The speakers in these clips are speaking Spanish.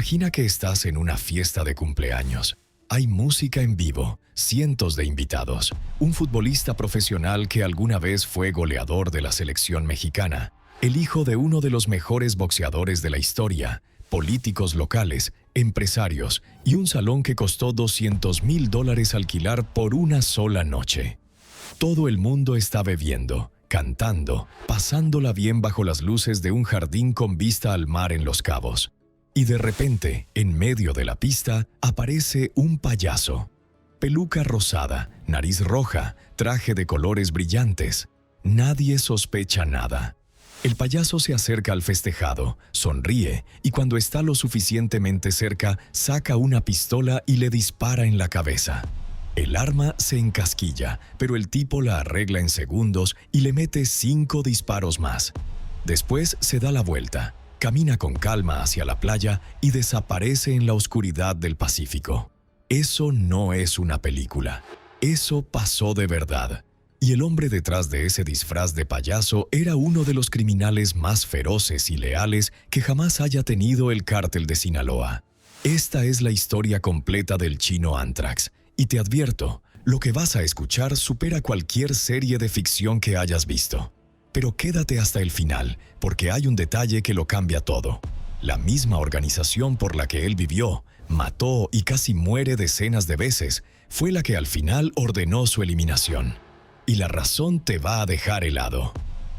Imagina que estás en una fiesta de cumpleaños. Hay música en vivo, cientos de invitados, un futbolista profesional que alguna vez fue goleador de la selección mexicana, el hijo de uno de los mejores boxeadores de la historia, políticos locales, empresarios y un salón que costó $200,000 alquilar por una sola noche. Todo el mundo está bebiendo, cantando, pasándola bien bajo las luces de un jardín con vista al mar en Los Cabos. Y de repente, en medio de la pista, aparece un payaso. Peluca rosada, nariz roja, traje de colores brillantes. Nadie sospecha nada. El payaso se acerca al festejado, sonríe y cuando está lo suficientemente cerca, saca una pistola y le dispara en la cabeza. El arma se encasquilla, pero el tipo la arregla en segundos y le mete 5 disparos más. Después se da la vuelta. Camina con calma hacia la playa y desaparece en la oscuridad del Pacífico. Eso no es una película. Eso pasó de verdad. Y el hombre detrás de ese disfraz de payaso era uno de los criminales más feroces y leales que jamás haya tenido el cártel de Sinaloa. Esta es la historia completa del Chino Anthrax. Y te advierto, lo que vas a escuchar supera cualquier serie de ficción que hayas visto. Pero quédate hasta el final, porque hay un detalle que lo cambia todo. La misma organización por la que él vivió, mató y casi muere decenas de veces, fue la que al final ordenó su eliminación. Y la razón te va a dejar helado.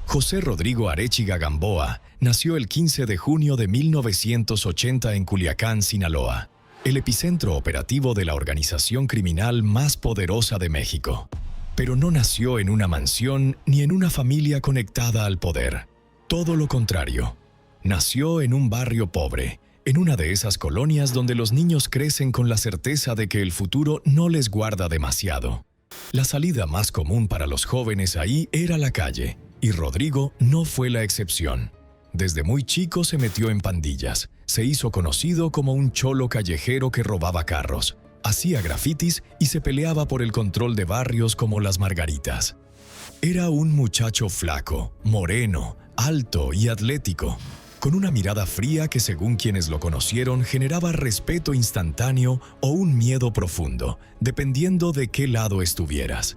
José Rodrigo Arechiga Gamboa nació el 15 de junio de 1980 en Culiacán, Sinaloa, el epicentro operativo de la organización criminal más poderosa de México. Pero no nació en una mansión ni en una familia conectada al poder. Todo lo contrario. Nació en un barrio pobre, en una de esas colonias donde los niños crecen con la certeza de que el futuro no les guarda demasiado. La salida más común para los jóvenes ahí era la calle, y Rodrigo no fue la excepción. Desde muy chico se metió en pandillas, se hizo conocido como un cholo callejero que robaba carros. Hacía grafitis y se peleaba por el control de barrios como Las Margaritas. Era un muchacho flaco, moreno, alto y atlético, con una mirada fría que según quienes lo conocieron generaba respeto instantáneo o un miedo profundo, dependiendo de qué lado estuvieras.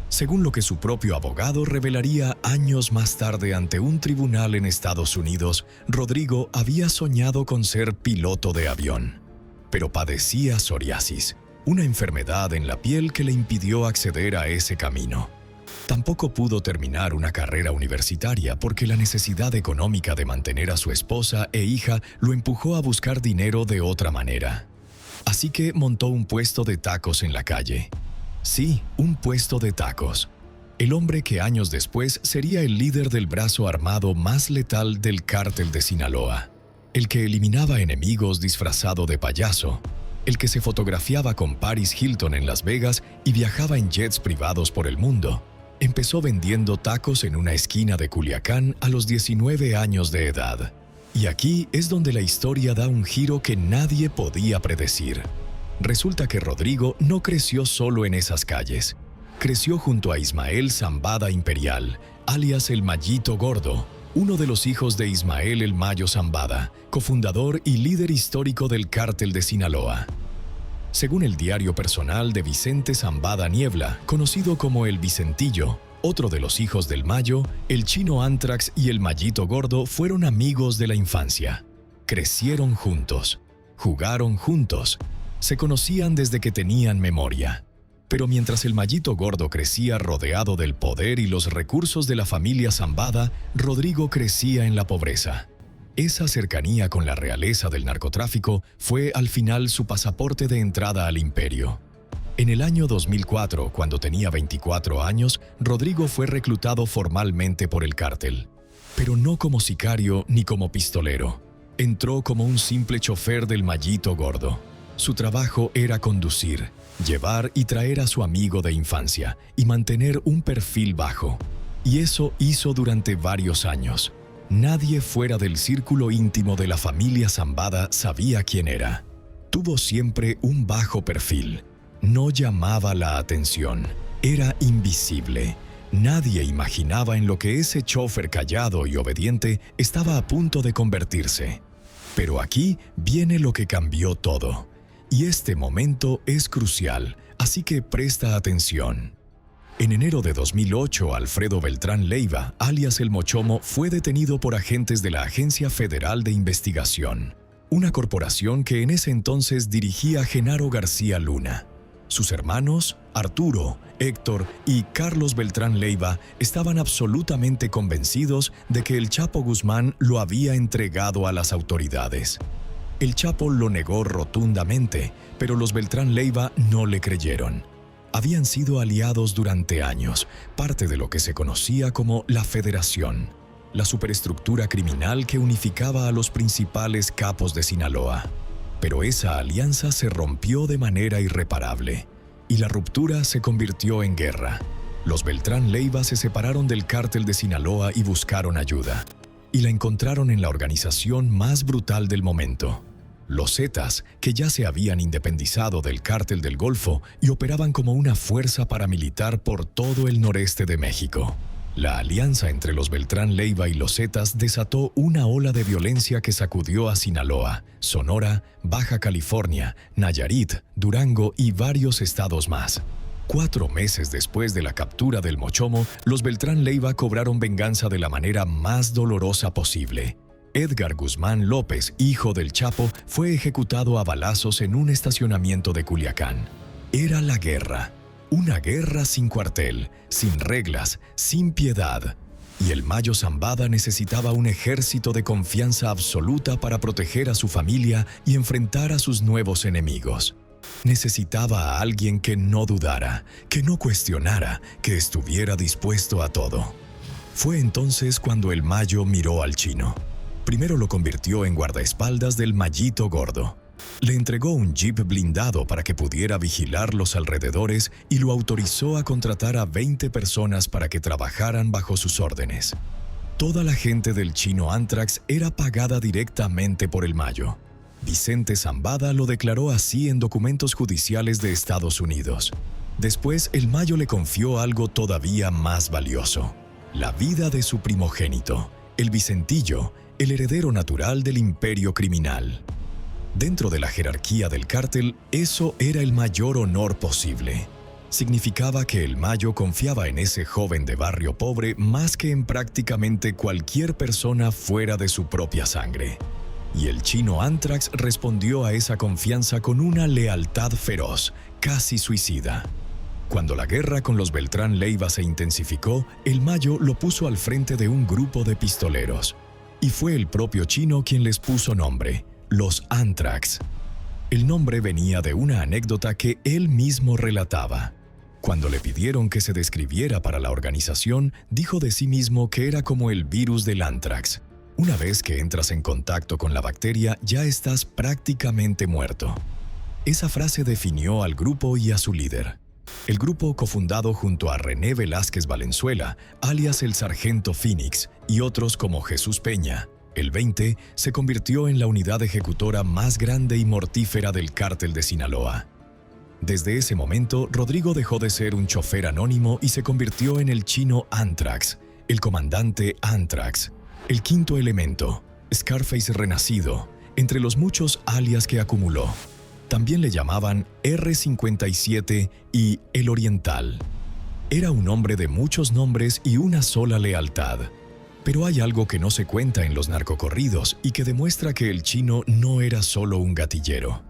Según lo que su propio abogado revelaría años más tarde ante un tribunal en Estados Unidos, Rodrigo había soñado con ser piloto de avión. Pero padecía psoriasis, una enfermedad en la piel que le impidió acceder a ese camino. Tampoco pudo terminar una carrera universitaria porque la necesidad económica de mantener a su esposa e hija lo empujó a buscar dinero de otra manera. Así que montó un puesto de tacos en la calle. Sí, un puesto de tacos. El hombre que años después sería el líder del brazo armado más letal del cártel de Sinaloa. El que eliminaba enemigos disfrazado de payaso, el que se fotografiaba con Paris Hilton en Las Vegas y viajaba en jets privados por el mundo, empezó vendiendo tacos en una esquina de Culiacán a los 19 años de edad. Y aquí es donde la historia da un giro que nadie podía predecir. Resulta que Rodrigo no creció solo en esas calles. Creció junto a Ismael Zambada Imperial, alias el Mayito Gordo, uno de los hijos de Ismael el Mayo Zambada, cofundador y líder histórico del cártel de Sinaloa. Según el diario personal de Vicente Zambada Niebla, conocido como el Vicentillo, otro de los hijos del Mayo, el Chino Anthrax y el Mayito Gordo fueron amigos de la infancia. Crecieron juntos, jugaron juntos, se conocían desde que tenían memoria. Pero mientras el Mayito Gordo crecía rodeado del poder y los recursos de la familia Zambada, Rodrigo crecía en la pobreza. Esa cercanía con la realeza del narcotráfico fue al final su pasaporte de entrada al imperio. En el año 2004, cuando tenía 24 años, Rodrigo fue reclutado formalmente por el cártel. Pero no como sicario ni como pistolero. Entró como un simple chofer del Mayito Gordo. Su trabajo era conducir, llevar y traer a su amigo de infancia y mantener un perfil bajo. Y eso hizo durante varios años. Nadie fuera del círculo íntimo de la familia Zambada sabía quién era. Tuvo siempre un bajo perfil. No llamaba la atención. Era invisible. Nadie imaginaba en lo que ese chofer callado y obediente estaba a punto de convertirse. Pero aquí viene lo que cambió todo. Y este momento es crucial, así que presta atención. En enero de 2008, Alfredo Beltrán Leiva, alias El Mochomo, fue detenido por agentes de la Agencia Federal de Investigación, una corporación que en ese entonces dirigía Genaro García Luna. Sus hermanos, Arturo, Héctor y Carlos Beltrán Leiva, estaban absolutamente convencidos de que el Chapo Guzmán lo había entregado a las autoridades. El Chapo lo negó rotundamente, pero los Beltrán Leiva no le creyeron. Habían sido aliados durante años, parte de lo que se conocía como la Federación, la superestructura criminal que unificaba a los principales capos de Sinaloa. Pero esa alianza se rompió de manera irreparable, y la ruptura se convirtió en guerra. Los Beltrán Leiva se separaron del cártel de Sinaloa y buscaron ayuda, y la encontraron en la organización más brutal del momento. Los Zetas, que ya se habían independizado del Cártel del Golfo y operaban como una fuerza paramilitar por todo el noreste de México. La alianza entre los Beltrán Leiva y los Zetas desató una ola de violencia que sacudió a Sinaloa, Sonora, Baja California, Nayarit, Durango y varios estados más. 4 meses después de la captura del Mochomo, los Beltrán Leiva cobraron venganza de la manera más dolorosa posible. Edgar Guzmán López, hijo del Chapo, fue ejecutado a balazos en un estacionamiento de Culiacán. Era la guerra. Una guerra sin cuartel, sin reglas, sin piedad. Y el Mayo Zambada necesitaba un ejército de confianza absoluta para proteger a su familia y enfrentar a sus nuevos enemigos. Necesitaba a alguien que no dudara, que no cuestionara, que estuviera dispuesto a todo. Fue entonces cuando el Mayo miró al Chino. Primero lo convirtió en guardaespaldas del Mayito Gordo. Le entregó un jeep blindado para que pudiera vigilar los alrededores y lo autorizó a contratar a 20 personas para que trabajaran bajo sus órdenes. Toda la gente del Chino Anthrax era pagada directamente por el Mayo. Vicente Zambada lo declaró así en documentos judiciales de Estados Unidos. Después, el Mayo le confió algo todavía más valioso: la vida de su primogénito, el Vicentillo, el heredero natural del imperio criminal. Dentro de la jerarquía del cártel, eso era el mayor honor posible. Significaba que el Mayo confiaba en ese joven de barrio pobre más que en prácticamente cualquier persona fuera de su propia sangre. Y el Chino Anthrax respondió a esa confianza con una lealtad feroz, casi suicida. Cuando la guerra con los Beltrán Leiva se intensificó, el Mayo lo puso al frente de un grupo de pistoleros. Y fue el propio Chino quien les puso nombre: los Anthrax. El nombre venía de una anécdota que él mismo relataba. Cuando le pidieron que se describiera para la organización, dijo de sí mismo que era como el virus del Anthrax. Una vez que entras en contacto con la bacteria, ya estás prácticamente muerto. Esa frase definió al grupo y a su líder. El grupo, cofundado junto a René Velázquez Valenzuela, alias el Sargento Phoenix, y otros como Jesús Peña, el 20, se convirtió en la unidad ejecutora más grande y mortífera del cártel de Sinaloa. Desde ese momento, Rodrigo dejó de ser un chofer anónimo y se convirtió en el Chino Anthrax, el comandante Anthrax, el quinto elemento, Scarface renacido, entre los muchos alias que acumuló. También le llamaban R-57 y El Oriental. Era un hombre de muchos nombres y una sola lealtad. Pero hay algo que no se cuenta en los narcocorridos y que demuestra que el Chino no era solo un gatillero.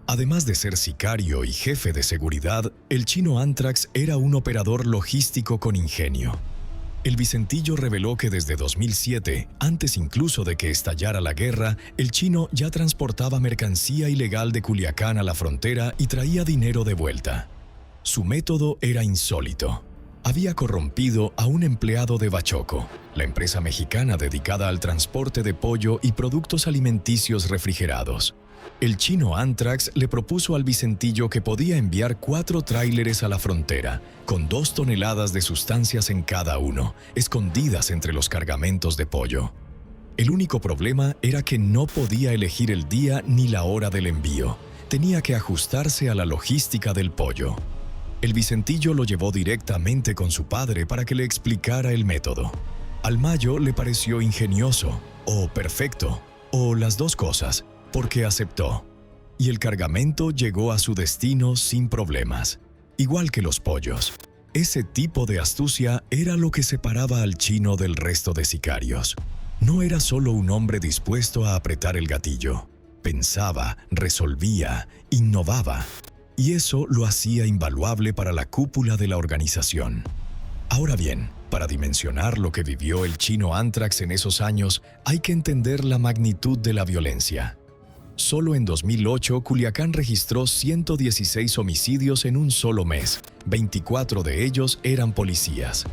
Además de ser sicario y jefe de seguridad, el Chino Anthrax era un operador logístico con ingenio. El Vicentillo reveló que desde 2007, antes incluso de que estallara la guerra, el Chino ya transportaba mercancía ilegal de Culiacán a la frontera y traía dinero de vuelta. Su método era insólito. Había corrompido a un empleado de Bachoco, la empresa mexicana dedicada al transporte de pollo y productos alimenticios refrigerados. El Chino Anthrax le propuso al Vicentillo que podía enviar 4 tráileres a la frontera, con 2 toneladas de sustancias en cada uno, escondidas entre los cargamentos de pollo. El único problema era que no podía elegir el día ni la hora del envío. Tenía que ajustarse a la logística del pollo. El Vicentillo lo llevó directamente con su padre para que le explicara el método. Al Mayo le pareció ingenioso o perfecto. O las dos cosas, porque aceptó. Y el cargamento llegó a su destino sin problemas, igual que los pollos. Ese tipo de astucia era lo que separaba al chino del resto de sicarios. No era solo un hombre dispuesto a apretar el gatillo. Pensaba, resolvía, innovaba. Y eso lo hacía invaluable para la cúpula de la organización. Ahora bien, para dimensionar lo que vivió el chino Anthrax en esos años, hay que entender la magnitud de la violencia. Solo en 2008, Culiacán registró 116 homicidios en un solo mes. 24 de ellos eran policías.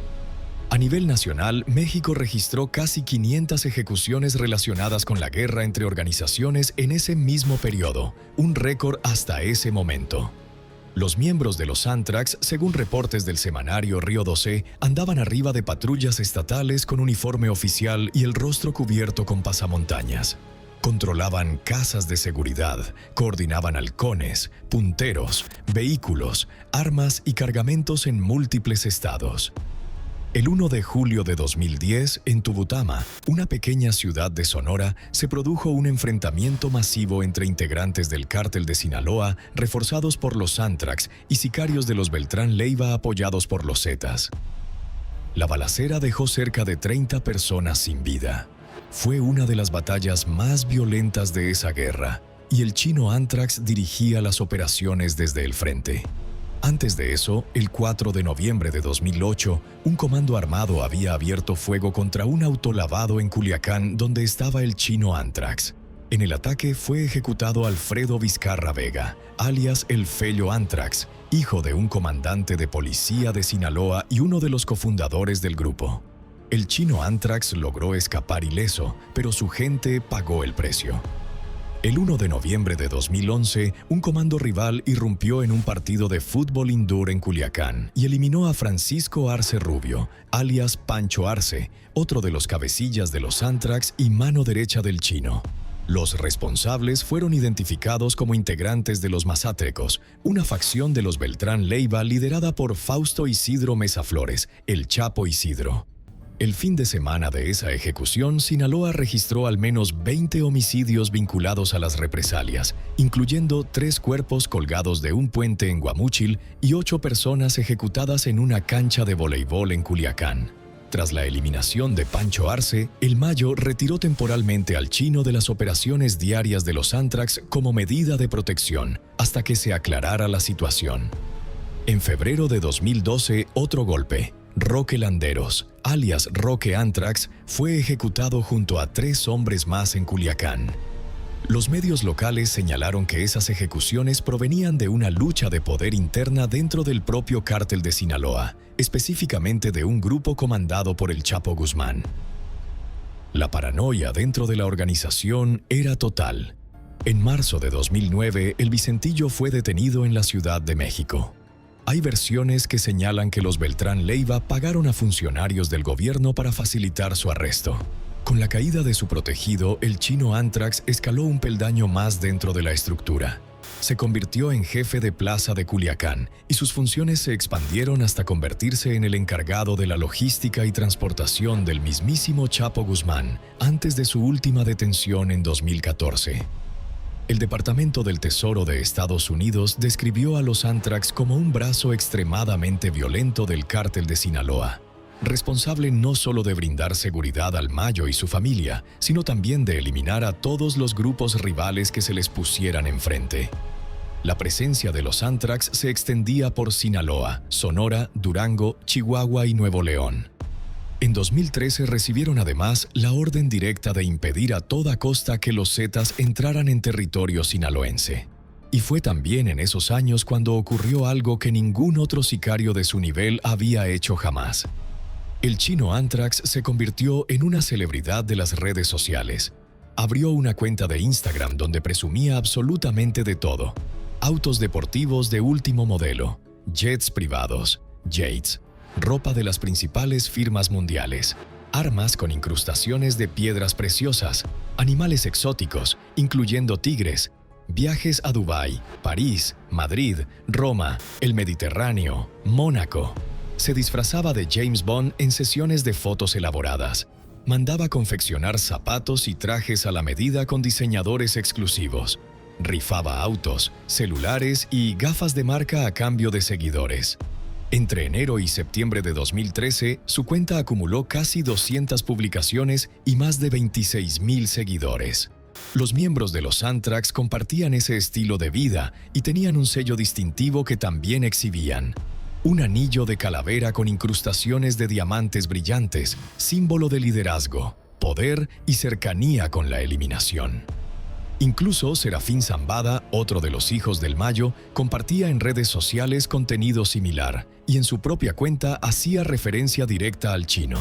A nivel nacional, México registró casi 500 ejecuciones relacionadas con la guerra entre organizaciones en ese mismo periodo, un récord hasta ese momento. Los miembros de los Anthrax, según reportes del semanario Río 12, andaban arriba de patrullas estatales con uniforme oficial y el rostro cubierto con pasamontañas. Controlaban casas de seguridad, coordinaban halcones, punteros, vehículos, armas y cargamentos en múltiples estados. El 1 de julio de 2010, en Tubutama, una pequeña ciudad de Sonora, se produjo un enfrentamiento masivo entre integrantes del cártel de Sinaloa, reforzados por los Anthrax, y sicarios de los Beltrán Leiva apoyados por los Zetas. La balacera dejó cerca de 30 personas sin vida. Fue una de las batallas más violentas de esa guerra, y el chino Anthrax dirigía las operaciones desde el frente. Antes de eso, el 4 de noviembre de 2008, un comando armado había abierto fuego contra un autolavado en Culiacán donde estaba el chino Anthrax. En el ataque fue ejecutado Alfredo Vizcarra Vega, alias El Fello Anthrax, hijo de un comandante de policía de Sinaloa y uno de los cofundadores del grupo. El chino Anthrax logró escapar ileso, pero su gente pagó el precio. El 1 de noviembre de 2011, un comando rival irrumpió en un partido de fútbol indoor en Culiacán y eliminó a Francisco Arce Rubio, alias Pancho Arce, otro de los cabecillas de los Anthrax y mano derecha del chino. Los responsables fueron identificados como integrantes de los Mazatecos, una facción de los Beltrán Leiva liderada por Fausto Isidro Mesa Flores, el Chapo Isidro. El fin de semana de esa ejecución, Sinaloa registró al menos 20 homicidios vinculados a las represalias, incluyendo 3 cuerpos colgados de un puente en Guamúchil y 8 personas ejecutadas en una cancha de voleibol en Culiacán. Tras la eliminación de Pancho Arce, el Mayo retiró temporalmente al chino de las operaciones diarias de los Anthrax como medida de protección, hasta que se aclarara la situación. En febrero de 2012, otro golpe. Roque Landeros, alias Roque Anthrax, fue ejecutado junto a 3 hombres más en Culiacán. Los medios locales señalaron que esas ejecuciones provenían de una lucha de poder interna dentro del propio cártel de Sinaloa, específicamente de un grupo comandado por el Chapo Guzmán. La paranoia dentro de la organización era total. En marzo de 2009, el Vicentillo fue detenido en la Ciudad de México. Hay versiones que señalan que los Beltrán Leiva pagaron a funcionarios del gobierno para facilitar su arresto. Con la caída de su protegido, el chino Anthrax escaló un peldaño más dentro de la estructura. Se convirtió en jefe de plaza de Culiacán y sus funciones se expandieron hasta convertirse en el encargado de la logística y transportación del mismísimo Chapo Guzmán antes de su última detención en 2014. El Departamento del Tesoro de Estados Unidos describió a los Anthrax como un brazo extremadamente violento del cártel de Sinaloa, responsable no solo de brindar seguridad al Mayo y su familia, sino también de eliminar a todos los grupos rivales que se les pusieran enfrente. La presencia de los Anthrax se extendía por Sinaloa, Sonora, Durango, Chihuahua y Nuevo León. En 2013 recibieron además la orden directa de impedir a toda costa que los Zetas entraran en territorio sinaloense. Y fue también en esos años cuando ocurrió algo que ningún otro sicario de su nivel había hecho jamás. El chino Anthrax se convirtió en una celebridad de las redes sociales. Abrió una cuenta de Instagram donde presumía absolutamente de todo: autos deportivos de último modelo, jets privados, yates, ropa de las principales firmas mundiales, armas con incrustaciones de piedras preciosas, animales exóticos, incluyendo tigres, viajes a Dubái, París, Madrid, Roma, el Mediterráneo, Mónaco. Se disfrazaba de James Bond en sesiones de fotos elaboradas. Mandaba confeccionar zapatos y trajes a la medida con diseñadores exclusivos. Rifaba autos, celulares y gafas de marca a cambio de seguidores. Entre enero y septiembre de 2013, su cuenta acumuló casi 200 publicaciones y más de 26,000 seguidores. Los miembros de los Anthrax compartían ese estilo de vida y tenían un sello distintivo que también exhibían. Un anillo de calavera con incrustaciones de diamantes brillantes, símbolo de liderazgo, poder y cercanía con la eliminación. Incluso Serafín Zambada, otro de los hijos del Mayo, compartía en redes sociales contenido similar y en su propia cuenta hacía referencia directa al Chino.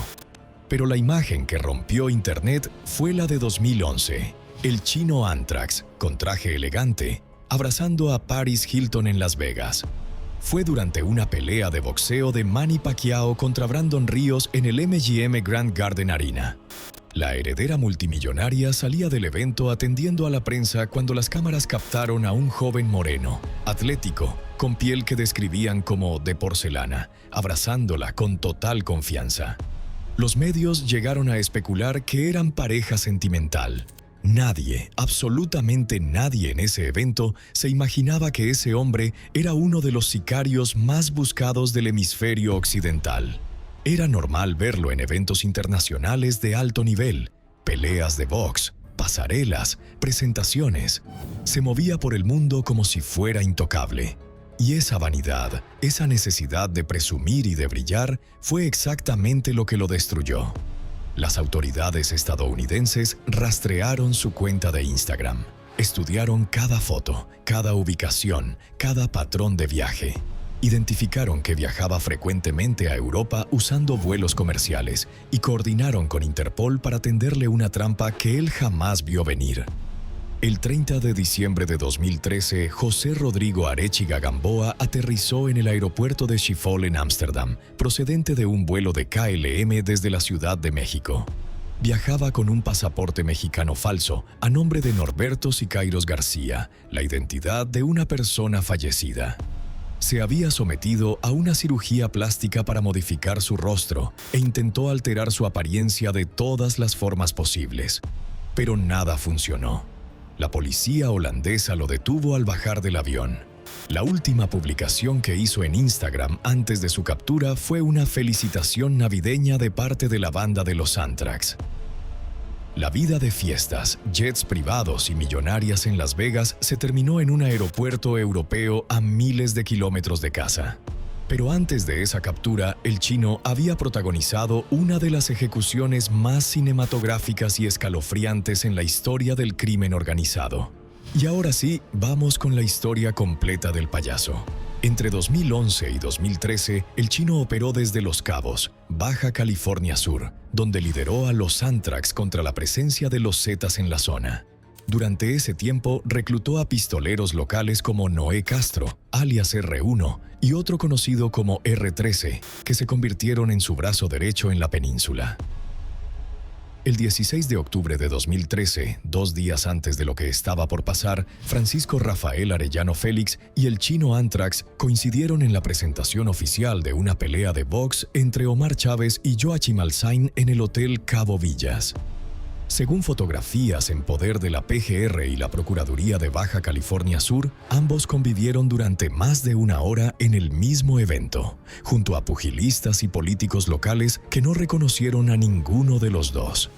Pero la imagen que rompió Internet fue la de 2011. El Chino Anthrax, con traje elegante, abrazando a Paris Hilton en Las Vegas. Fue durante una pelea de boxeo de Manny Pacquiao contra Brandon Ríos en el MGM Grand Garden Arena. La heredera multimillonaria salía del evento atendiendo a la prensa cuando las cámaras captaron a un joven moreno, atlético, con piel que describían como de porcelana, abrazándola con total confianza. Los medios llegaron a especular que eran pareja sentimental. Nadie, absolutamente nadie en ese evento se imaginaba que ese hombre era uno de los sicarios más buscados del hemisferio occidental. Era normal verlo en eventos internacionales de alto nivel, peleas de box, pasarelas, presentaciones. Se movía por el mundo como si fuera intocable. Y esa vanidad, esa necesidad de presumir y de brillar, fue exactamente lo que lo destruyó. Las autoridades estadounidenses rastrearon su cuenta de Instagram. Estudiaron cada foto, cada ubicación, cada patrón de viaje. Identificaron que viajaba frecuentemente a Europa usando vuelos comerciales y coordinaron con Interpol para tenderle una trampa que él jamás vio venir. El 30 de diciembre de 2013, José Rodrigo Arechiga Gamboa aterrizó en el aeropuerto de Schiphol en Ámsterdam, procedente de un vuelo de KLM desde la Ciudad de México. Viajaba con un pasaporte mexicano falso a nombre de Norberto Siqueiros García, la identidad de una persona fallecida. Se había sometido a una cirugía plástica para modificar su rostro e intentó alterar su apariencia de todas las formas posibles. Pero nada funcionó. La policía holandesa lo detuvo al bajar del avión. La última publicación que hizo en Instagram antes de su captura fue una felicitación navideña de parte de la banda de los Anthrax. La vida de fiestas, jets privados y millonarias en Las Vegas se terminó en un aeropuerto europeo a miles de kilómetros de casa. Pero antes de esa captura, el Chino había protagonizado una de las ejecuciones más cinematográficas y escalofriantes en la historia del crimen organizado. Y ahora sí, vamos con la historia completa del payaso. Entre 2011 y 2013, el Chino operó desde Los Cabos, Baja California Sur, donde lideró a los Anthrax contra la presencia de los Zetas en la zona. Durante ese tiempo, reclutó a pistoleros locales como Noé Castro, alias R1, y otro conocido como R13, que se convirtieron en su brazo derecho en la península. El 16 de octubre de 2013, 2 días antes de lo que estaba por pasar, Francisco Rafael Arellano Félix y el Chino Anthrax coincidieron en la presentación oficial de una pelea de box entre Omar Chávez y Joachim Alzain en el Hotel Cabo Villas. Según fotografías en poder de la PGR y la Procuraduría de Baja California Sur, ambos convivieron durante más de 1 hora en el mismo evento, junto a pugilistas y políticos locales que no reconocieron a ninguno de los dos.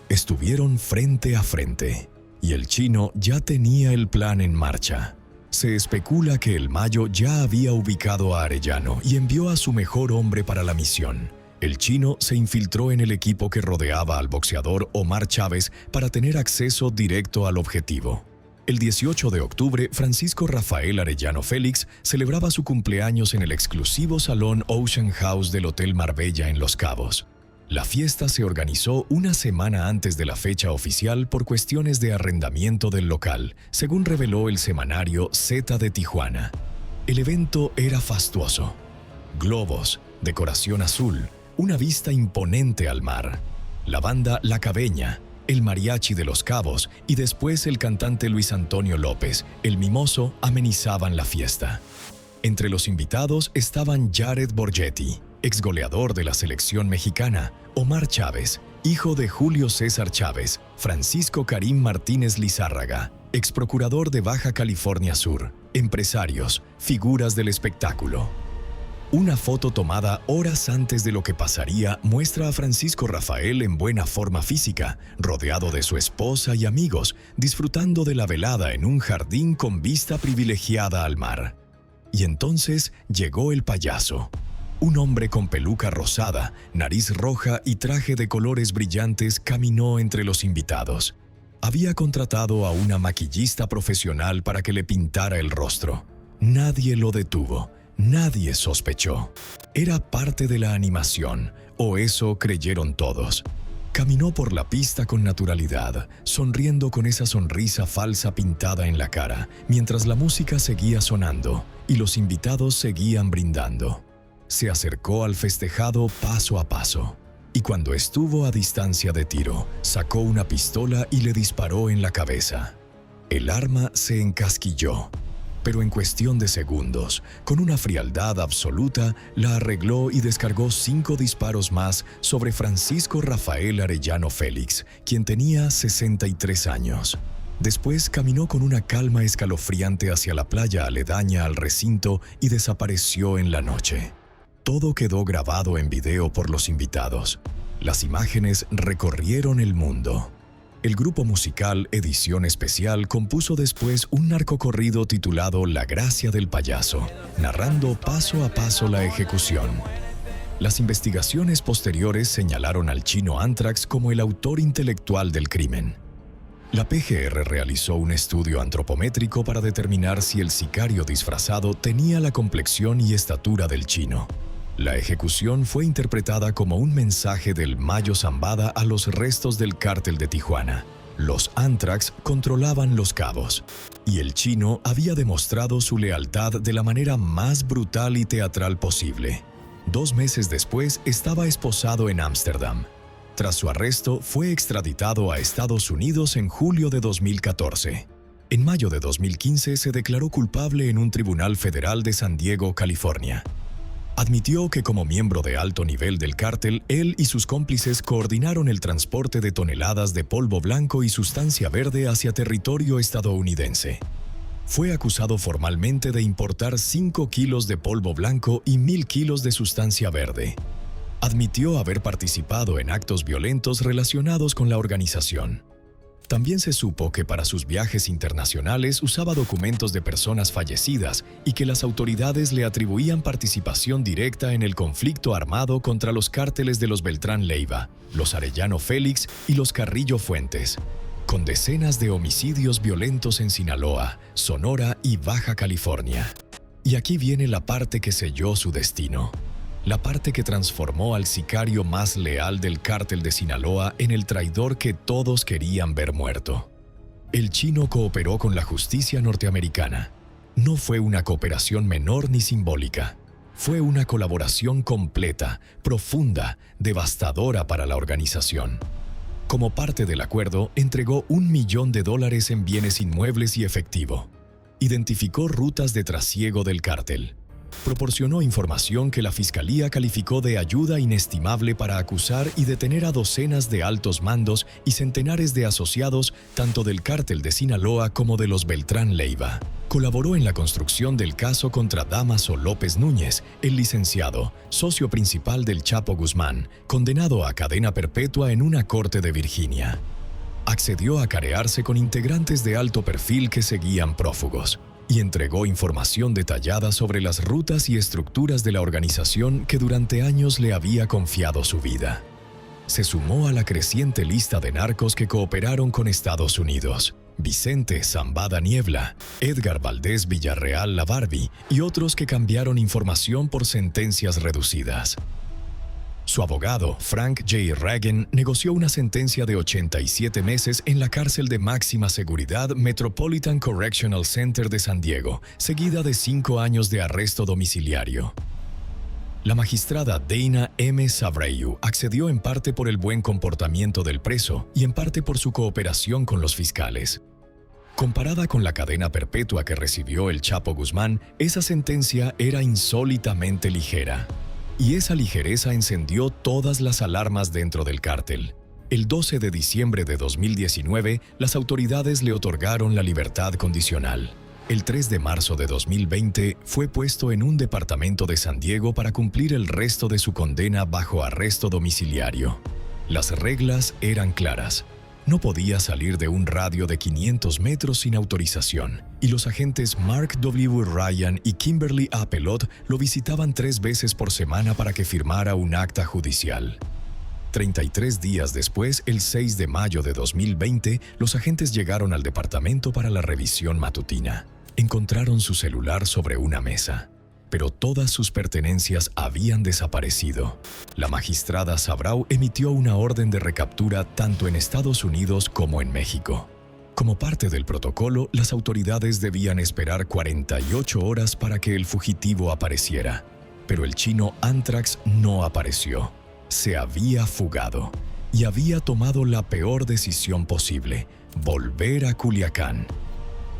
Estuvieron frente a frente, y el Chino ya tenía el plan en marcha. Se especula que el Mayo ya había ubicado a Arellano y envió a su mejor hombre para la misión. El Chino se infiltró en el equipo que rodeaba al boxeador Omar Chávez para tener acceso directo al objetivo. El 18 de octubre, Francisco Rafael Arellano Félix celebraba su cumpleaños en el exclusivo salón Ocean House del Hotel Marbella en Los Cabos. La fiesta se organizó una semana antes de la fecha oficial por cuestiones de arrendamiento del local, según reveló el semanario Z de Tijuana. El evento era fastuoso. Globos, decoración azul, una vista imponente al mar. La banda La Cabeña, el mariachi de Los Cabos y después el cantante Luis Antonio López, el Mimoso, amenizaban la fiesta. Entre los invitados estaban Jared Borgetti, exgoleador de la selección mexicana, Omar Chávez, hijo de Julio César Chávez, Francisco Karim Martínez Lizárraga, exprocurador de Baja California Sur, empresarios, figuras del espectáculo. Una foto tomada horas antes de lo que pasaría muestra a Francisco Rafael en buena forma física, rodeado de su esposa y amigos, disfrutando de la velada en un jardín con vista privilegiada al mar. Y entonces llegó el payaso. Un hombre con peluca rosada, nariz roja y traje de colores brillantes caminó entre los invitados. Había contratado a una maquillista profesional para que le pintara el rostro. Nadie lo detuvo, nadie sospechó. Era parte de la animación, o eso creyeron todos. Caminó por la pista con naturalidad, sonriendo con esa sonrisa falsa pintada en la cara, mientras la música seguía sonando y los invitados seguían brindando. Se acercó al festejado paso a paso, y cuando estuvo a distancia de tiro, sacó una pistola y le disparó en la cabeza. El arma se encasquilló, pero en cuestión de segundos, con una frialdad absoluta, la arregló y descargó 5 disparos más sobre Francisco Rafael Arellano Félix, quien tenía 63 años. Después caminó con una calma escalofriante hacia la playa aledaña al recinto y desapareció en la noche. Todo quedó grabado en video por los invitados. Las imágenes recorrieron el mundo. El grupo musical Edición Especial compuso después un narcocorrido titulado La Gracia del Payaso, narrando paso a paso la ejecución. Las investigaciones posteriores señalaron al chino Anthrax como el autor intelectual del crimen. La PGR realizó un estudio antropométrico para determinar si el sicario disfrazado tenía la complexión y estatura del chino. La ejecución fue interpretada como un mensaje del Mayo Zambada a los restos del cártel de Tijuana. Los Anthrax controlaban Los Cabos, y el chino había demostrado su lealtad de la manera más brutal y teatral posible. 2 meses después estaba esposado en Ámsterdam. Tras su arresto, fue extraditado a Estados Unidos en julio de 2014. En mayo de 2015 se declaró culpable en un tribunal federal de San Diego, California. Admitió que como miembro de alto nivel del cártel, él y sus cómplices coordinaron el transporte de toneladas de polvo blanco y sustancia verde hacia territorio estadounidense. Fue acusado formalmente de importar 5 kilos de polvo blanco y 1,000 kilos de sustancia verde. Admitió haber participado en actos violentos relacionados con la organización. También se supo que para sus viajes internacionales usaba documentos de personas fallecidas y que las autoridades le atribuían participación directa en el conflicto armado contra los cárteles de los Beltrán Leiva, los Arellano Félix y los Carrillo Fuentes, con decenas de homicidios violentos en Sinaloa, Sonora y Baja California. Y aquí viene la parte que selló su destino. La parte que transformó al sicario más leal del cártel de Sinaloa en el traidor que todos querían ver muerto. El chino cooperó con la justicia norteamericana. No fue una cooperación menor ni simbólica. Fue una colaboración completa, profunda, devastadora para la organización. Como parte del acuerdo, entregó $1 millón en bienes inmuebles y efectivo. Identificó rutas de trasiego del cártel. Proporcionó información que la Fiscalía calificó de ayuda inestimable para acusar y detener a docenas de altos mandos y centenares de asociados tanto del cártel de Sinaloa como de los Beltrán Leiva. Colaboró en la construcción del caso contra Dámaso López Núñez, el licenciado, socio principal del Chapo Guzmán, condenado a cadena perpetua en una corte de Virginia. Accedió a carearse con integrantes de alto perfil que seguían prófugos y entregó información detallada sobre las rutas y estructuras de la organización que durante años le había confiado su vida. Se sumó a la creciente lista de narcos que cooperaron con Estados Unidos: Vicente Zambada Niebla, Edgar Valdés Villarreal La Barbie y otros que cambiaron información por sentencias reducidas. Su abogado, Frank J. Reagan, negoció una sentencia de 87 meses en la cárcel de máxima seguridad Metropolitan Correctional Center de San Diego, seguida de 5 años de arresto domiciliario. La magistrada Dana M. Sabreu accedió en parte por el buen comportamiento del preso y en parte por su cooperación con los fiscales. Comparada con la cadena perpetua que recibió el Chapo Guzmán, esa sentencia era insólitamente ligera. Y esa ligereza encendió todas las alarmas dentro del cártel. El 12 de diciembre de 2019, las autoridades le otorgaron la libertad condicional. El 3 de marzo de 2020 fue puesto en un departamento de San Diego para cumplir el resto de su condena bajo arresto domiciliario. Las reglas eran claras. No podía salir de un radio de 500 metros sin autorización, y los agentes Mark W. Ryan y Kimberly A. Pelot lo visitaban 3 veces por semana para que firmara un acta judicial. 33 días después, el 6 de mayo de 2020, los agentes llegaron al departamento para la revisión matutina. Encontraron su celular sobre una mesa, pero todas sus pertenencias habían desaparecido. La magistrada Sabrau emitió una orden de recaptura tanto en Estados Unidos como en México. Como parte del protocolo, las autoridades debían esperar 48 horas para que el fugitivo apareciera, pero el chino Antrax no apareció. Se había fugado y había tomado la peor decisión posible: volver a Culiacán.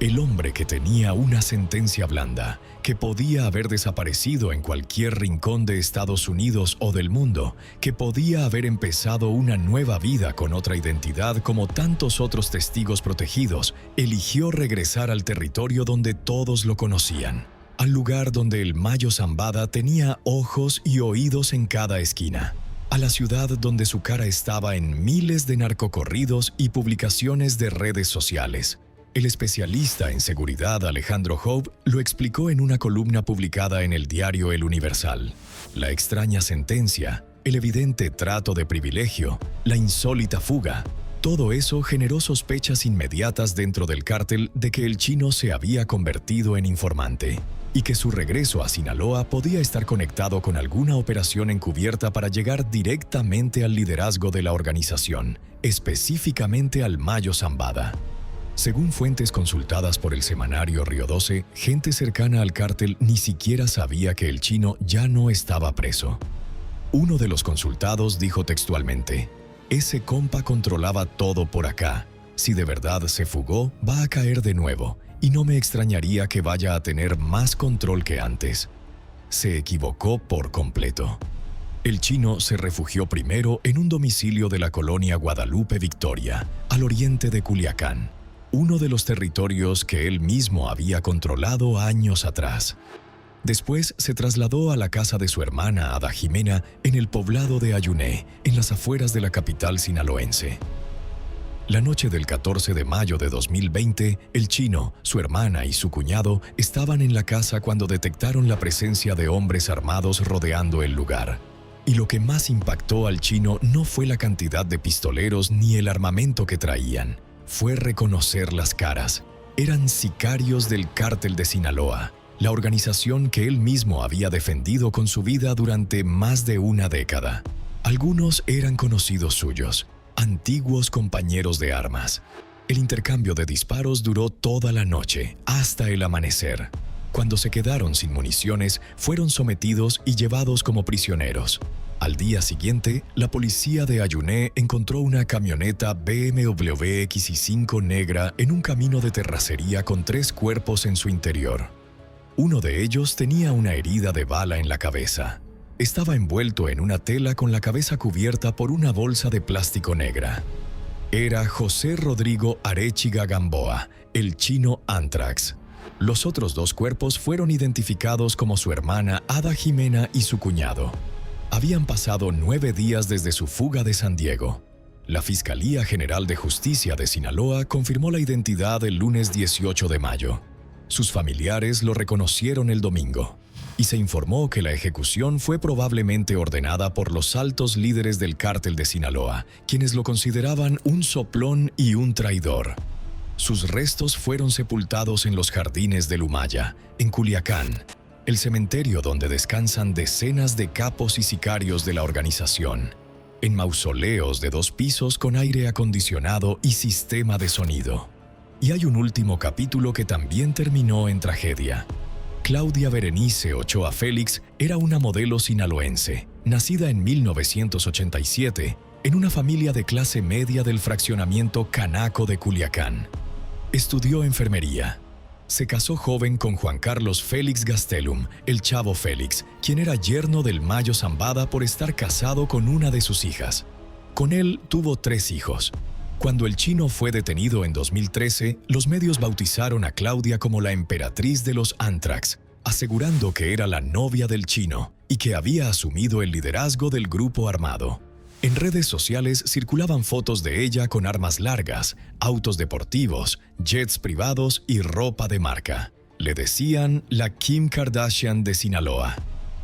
El hombre que tenía una sentencia blanda, que podía haber desaparecido en cualquier rincón de Estados Unidos o del mundo, que podía haber empezado una nueva vida con otra identidad como tantos otros testigos protegidos, eligió regresar al territorio donde todos lo conocían, al lugar donde el Mayo Zambada tenía ojos y oídos en cada esquina, a la ciudad donde su cara estaba en miles de narcocorridos y publicaciones de redes sociales. El especialista en seguridad Alejandro Hope lo explicó en una columna publicada en el diario El Universal. La extraña sentencia, el evidente trato de privilegio, la insólita fuga, todo eso generó sospechas inmediatas dentro del cártel de que el chino se había convertido en informante y que su regreso a Sinaloa podía estar conectado con alguna operación encubierta para llegar directamente al liderazgo de la organización, específicamente al Mayo Zambada. Según fuentes consultadas por el semanario Río 12, gente cercana al cártel ni siquiera sabía que el chino ya no estaba preso. Uno de los consultados dijo textualmente: "Ese compa controlaba todo por acá. Si de verdad se fugó, va a caer de nuevo, y no me extrañaría que vaya a tener más control que antes". Se equivocó por completo. El chino se refugió primero en un domicilio de la colonia Guadalupe Victoria, al oriente de Culiacán, uno de los territorios que él mismo había controlado años atrás. Después se trasladó a la casa de su hermana Ada Jimena en el poblado de Ayuné, en las afueras de la capital sinaloense. La noche del 14 de mayo de 2020, el chino, su hermana y su cuñado estaban en la casa cuando detectaron la presencia de hombres armados rodeando el lugar. Y lo que más impactó al chino no fue la cantidad de pistoleros ni el armamento que traían, fue reconocer las caras. Eran sicarios del Cártel de Sinaloa, la organización que él mismo había defendido con su vida durante más de una década. Algunos eran conocidos suyos, antiguos compañeros de armas. El intercambio de disparos duró toda la noche, hasta el amanecer. Cuando se quedaron sin municiones, fueron sometidos y llevados como prisioneros. Al día siguiente, la policía de Ayuné encontró una camioneta BMW X5 negra en un camino de terracería con 3 cuerpos en su interior. Uno de ellos tenía una herida de bala en la cabeza. Estaba envuelto en una tela con la cabeza cubierta por una bolsa de plástico negra. Era José Rodrigo Arechiga Gamboa, el chino Antrax. Los otros 2 cuerpos fueron identificados como su hermana Ada Jimena y su cuñado. Habían pasado 9 días desde su fuga de San Diego. La Fiscalía General de Justicia de Sinaloa confirmó la identidad el lunes 18 de mayo. Sus familiares lo reconocieron el domingo, y se informó que la ejecución fue probablemente ordenada por los altos líderes del Cártel de Sinaloa, quienes lo consideraban un soplón y un traidor. Sus restos fueron sepultados en los jardines del Humaya, en Culiacán, el cementerio donde descansan decenas de capos y sicarios de la organización, en mausoleos de 2 pisos con aire acondicionado y sistema de sonido. Y hay un último capítulo que también terminó en tragedia. Claudia Berenice Ochoa Félix era una modelo sinaloense, nacida en 1987, en una familia de clase media del fraccionamiento Canaco de Culiacán. Estudió enfermería. Se casó joven con Juan Carlos Félix Gastelum, el Chavo Félix, quien era yerno del Mayo Zambada por estar casado con una de sus hijas. Con él tuvo 3 hijos. Cuando el chino fue detenido en 2013, los medios bautizaron a Claudia como la emperatriz de los Anthrax, asegurando que era la novia del chino y que había asumido el liderazgo del grupo armado. En redes sociales circulaban fotos de ella con armas largas, autos deportivos, jets privados y ropa de marca. Le decían la Kim Kardashian de Sinaloa.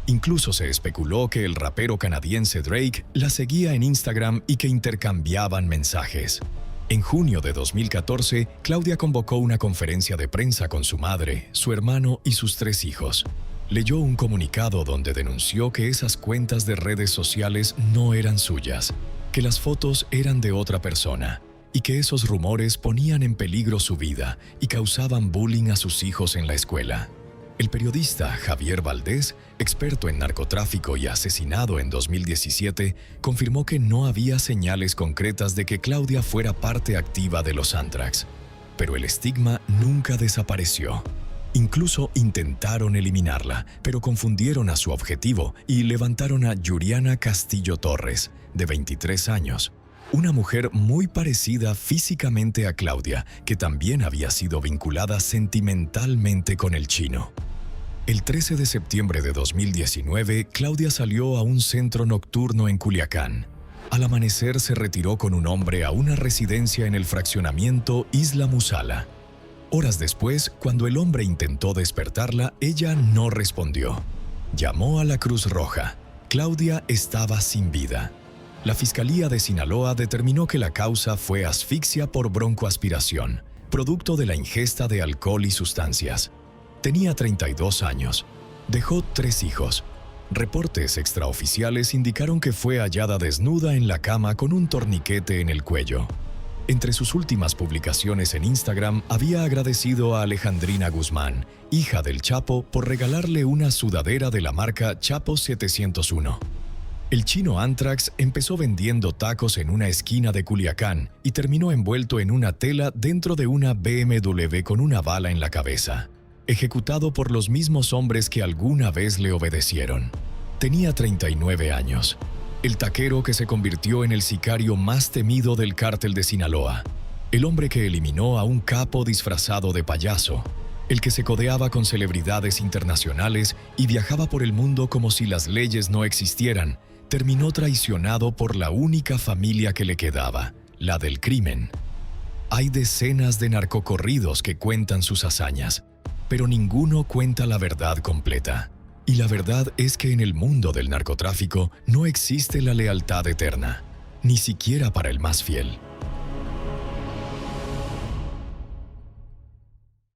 Incluso se especuló que el rapero canadiense Drake la seguía en Instagram y que intercambiaban mensajes. En junio de 2014, Claudia convocó una conferencia de prensa con su madre, su hermano y sus 3 hijos. Leyó un comunicado donde denunció que esas cuentas de redes sociales no eran suyas, que las fotos eran de otra persona y que esos rumores ponían en peligro su vida y causaban bullying a sus hijos en la escuela. El periodista Javier Valdés, experto en narcotráfico y asesinado en 2017, confirmó que no había señales concretas de que Claudia fuera parte activa de los Anthrax. Pero el estigma nunca desapareció. Incluso intentaron eliminarla, pero confundieron a su objetivo y levantaron a Yuriana Castillo Torres, de 23 años, una mujer muy parecida físicamente a Claudia, que también había sido vinculada sentimentalmente con el chino. El 13 de septiembre de 2019, Claudia salió a un centro nocturno en Culiacán. Al amanecer se retiró con un hombre a una residencia en el fraccionamiento Isla Musala. Horas después, cuando el hombre intentó despertarla, ella no respondió. Llamó a la Cruz Roja. Claudia estaba sin vida. La Fiscalía de Sinaloa determinó que la causa fue asfixia por broncoaspiración, producto de la ingesta de alcohol y sustancias. Tenía 32 años. Dejó 3 hijos. Reportes extraoficiales indicaron que fue hallada desnuda en la cama con un torniquete en el cuello. Entre sus últimas publicaciones en Instagram había agradecido a Alejandrina Guzmán, hija del Chapo, por regalarle una sudadera de la marca Chapo 701. El chino Anthrax empezó vendiendo tacos en una esquina de Culiacán y terminó envuelto en una tela dentro de una BMW con una bala en la cabeza, ejecutado por los mismos hombres que alguna vez le obedecieron. Tenía 39 años. El taquero que se convirtió en el sicario más temido del cártel de Sinaloa. El hombre que eliminó a un capo disfrazado de payaso. El que se codeaba con celebridades internacionales y viajaba por el mundo como si las leyes no existieran, terminó traicionado por la única familia que le quedaba, la del crimen. Hay decenas de narcocorridos que cuentan sus hazañas, pero ninguno cuenta la verdad completa. Y la verdad es que en el mundo del narcotráfico no existe la lealtad eterna, ni siquiera para el más fiel.